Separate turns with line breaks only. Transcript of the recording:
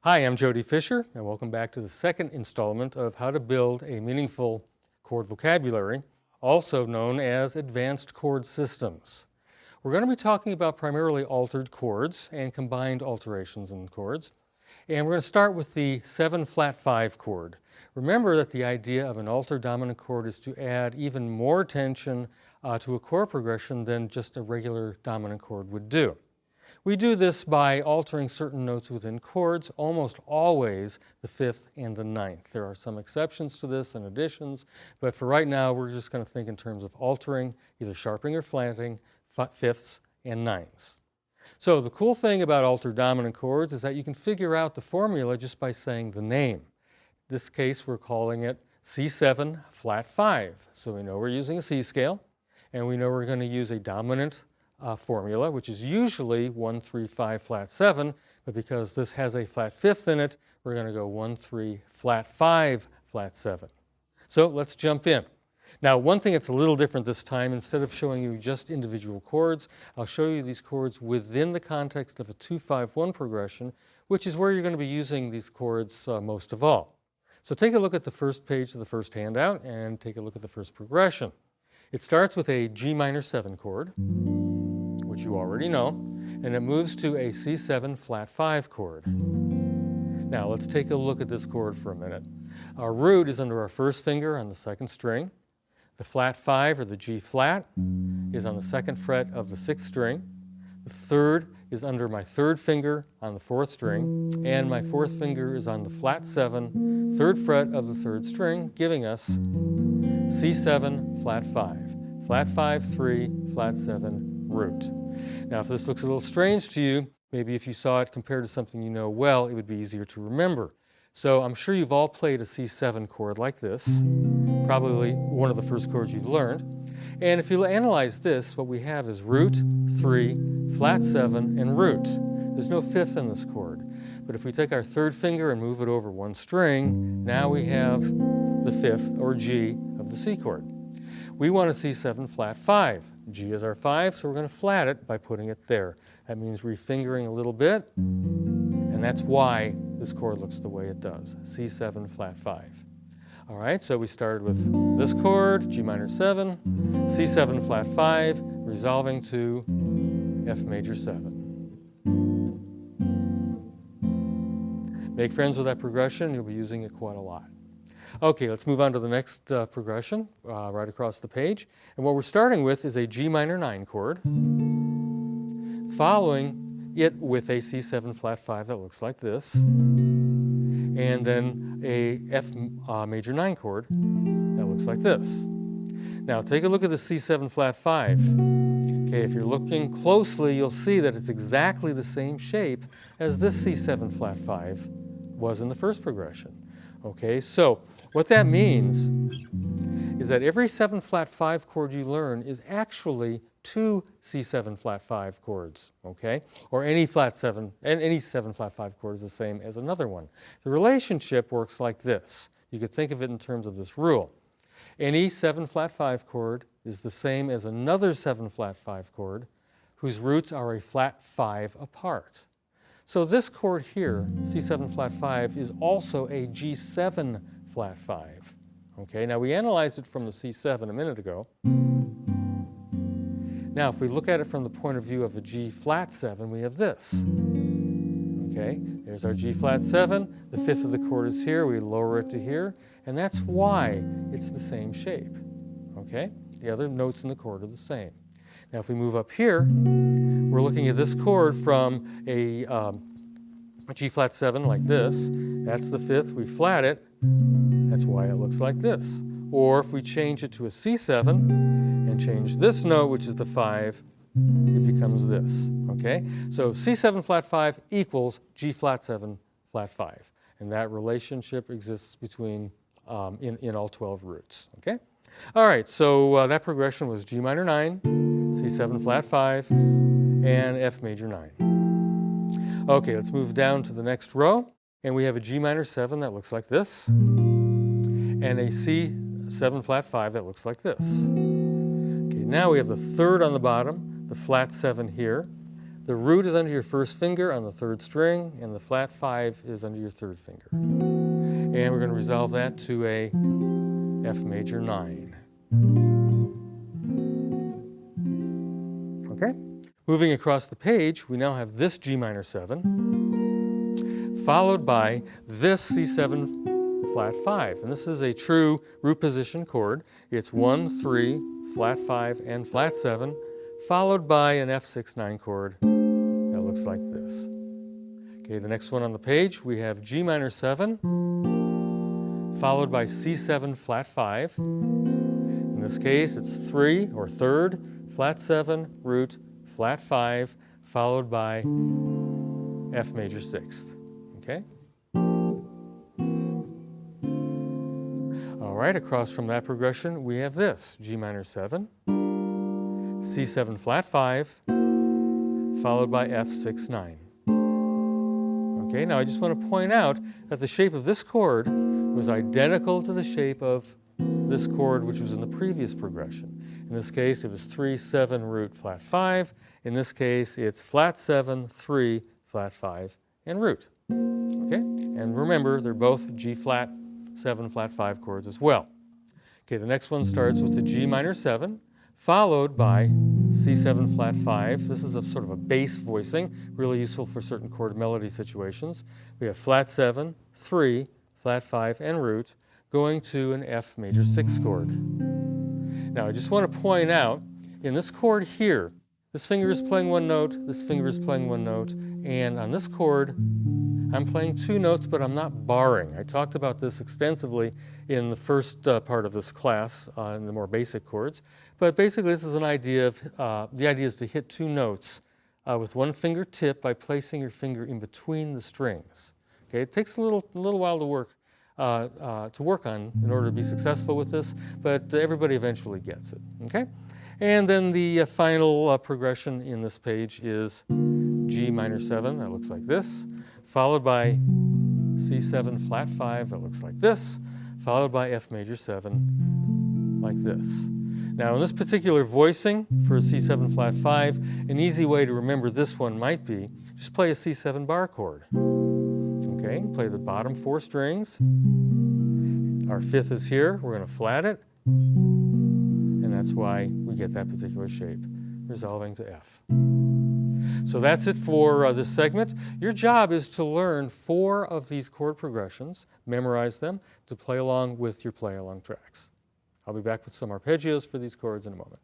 Hi, I'm Jody Fisher, and welcome back to the second installment of How to Build a Meaningful Chord Vocabulary, also known as Advanced Chord Systems. We're going to be talking about primarily altered chords and combined alterations in chords. And we're going to start with the 7-flat-5 chord. Remember that the idea of an altered dominant chord is to add even more tension to a chord progression than just a regular dominant chord would do. We do this by altering certain notes within chords, almost always the 5th and the 9th. There are some exceptions to this and additions, but for right now we're just going to think in terms of altering, either sharpening or flatting, 5ths and 9ths. So the cool thing about altered dominant chords is that you can figure out the formula just by saying the name. In this case we're calling it C7 flat 5. So we know we're using a C scale, and we know we're going to use a dominant formula, which is usually 1, 3, 5, flat 7, but because this has a flat 5th in it, we're going to go 1, 3, flat 5, flat 7. So let's jump in. Now, one thing that's a little different this time, instead of showing you just individual chords, I'll show you these chords within the context of a 2-5-1 progression, which is where you're going to be using these chords most of all. So take a look at the first page of the first handout and take a look at the first progression. It starts with a G minor 7 chord, which you already know, and it moves to a C7 flat 5 chord. Now let's take a look at this chord for a minute. Our root is under our first finger on the 2nd string. The flat 5, or the G flat, is on the 2nd fret of the 6th string. The 3rd is under my 3rd finger on the 4th string, and my 4th finger is on the flat 7, 3rd fret of the 3rd string, giving us C7 flat 5, flat 5, 3, flat 7, root. Now, if this looks a little strange to you, maybe if you saw it compared to something you know well, it would be easier to remember. So I'm sure you've all played a C7 chord like this, probably one of the first chords you've learned. And if you analyze this, what we have is root, 3, flat 7, and root. There's no 5th in this chord. But if we take our 3rd finger and move it over one string, now we have the 5th, or G, of the C chord. We want a C7 flat 5. G is our 5, so we're going to flat it by putting it there. That means refingering a little bit, and that's why this chord looks the way it does, C7 flat 5. All right, so we started with this chord, G minor 7, C7 flat 5, resolving to F major 7. Make friends with that progression, you'll be using it quite a lot. Okay, let's move on to the next progression right across the page. And what we're starting with is a G minor 9 chord, following it with a C7 flat 5 that looks like this, and then a F major 9 chord that looks like this. Now take a look at the C7 flat 5. Okay, if you're looking closely, you'll see that it's exactly the same shape as this C7 flat 5 was in the first progression. Okay, so what that means is that every 7 flat 5 chord you learn is actually 2 C7 flat 5 chords, okay? Or any 7 flat 5 chord is the same as another one. The relationship works like this. You could think of it in terms of this rule. Any 7 flat 5 chord is the same as another 7 flat 5 chord whose roots are a flat 5 apart. So this chord here, C7 flat 5, is also a G7 flat 5. Okay, now we analyzed it from the C7 a minute ago. Now if we look at it from the point of view of a G flat 7, we have this. Okay, there's our G flat 7, the 5th of the chord is here, we lower it to here, and that's why it's the same shape. Okay, the other notes in the chord are the same. Now if we move up here, we're looking at this chord from a G flat 7 like this. That's the 5th, we flat it, that's why it looks like this. Or if we change it to a C7 and change this note, which is the 5, it becomes this, okay? So C7 flat 5 equals G flat 7 flat 5. And that relationship exists between, in all 12 roots, okay? All right, so that progression was G minor 9, C7 flat 5, and F major 9. Okay, let's move down to the next row, and we have a G minor 7 that looks like this, and a C7 flat 5 that looks like this. Okay, now we have the 3rd on the bottom, the flat 7 here, The root is under your first finger on the third string, and the flat 5 is under your third finger. And we're going to resolve that to a F major 9. Okay? Moving across the page, we now have this G minor 7, followed by this C7 flat 5. And this is a true root position chord. It's 1, 3, flat 5, and flat 7, followed by an F6, 9 chord that looks like this. Okay, the next one on the page, we have G minor 7, followed by C7 flat 5. In this case, it's 3 or third, flat 7, root, flat 5, followed by F major 6th. Okay? All right, across from that progression, we have this G minor 7, C7 flat 5, followed by F6, 9. Okay, now I just want to point out that the shape of this chord was identical to the shape of this chord which was in the previous progression. In this case, it was 3, 7, root, flat 5. In this case, it's flat 7, 3, flat 5, and root. Okay, and remember, they're both G flat 7, flat 5 chords as well. Okay, the next one starts with the G minor 7, followed by C7 flat 5. This is a sort of a bass voicing, really useful for certain chord melody situations. We have flat 7, 3, flat 5, and root, going to an F major 6 chord. Now, I just want to point out, in this chord here, this finger is playing one note, this finger is playing one note, and on this chord, I'm playing 2 notes, but I'm not barring. I talked about this extensively in the first part of this class, in the more basic chords. But basically, this is an idea of, the idea is to hit 2 notes with one fingertip by placing your finger in between the strings. Okay, it takes a little while to work on in order to be successful with this, but everybody eventually gets it. Okay, and then the final progression in this page is G minor 7. That looks like this, followed by C7 flat 5. That looks like this, followed by F major 7, like this. Now, in this particular voicing for a C7 flat 5, an easy way to remember this one might be just play a C7 bar chord. Okay, play the bottom 4 strings. Our 5th is here. We're going to flat it, and that's why we get that particular shape, resolving to F. So that's it for this segment. Your job is to learn 4 of these chord progressions, memorize them, to play along with your play-along tracks. I'll be back with some arpeggios for these chords in a moment.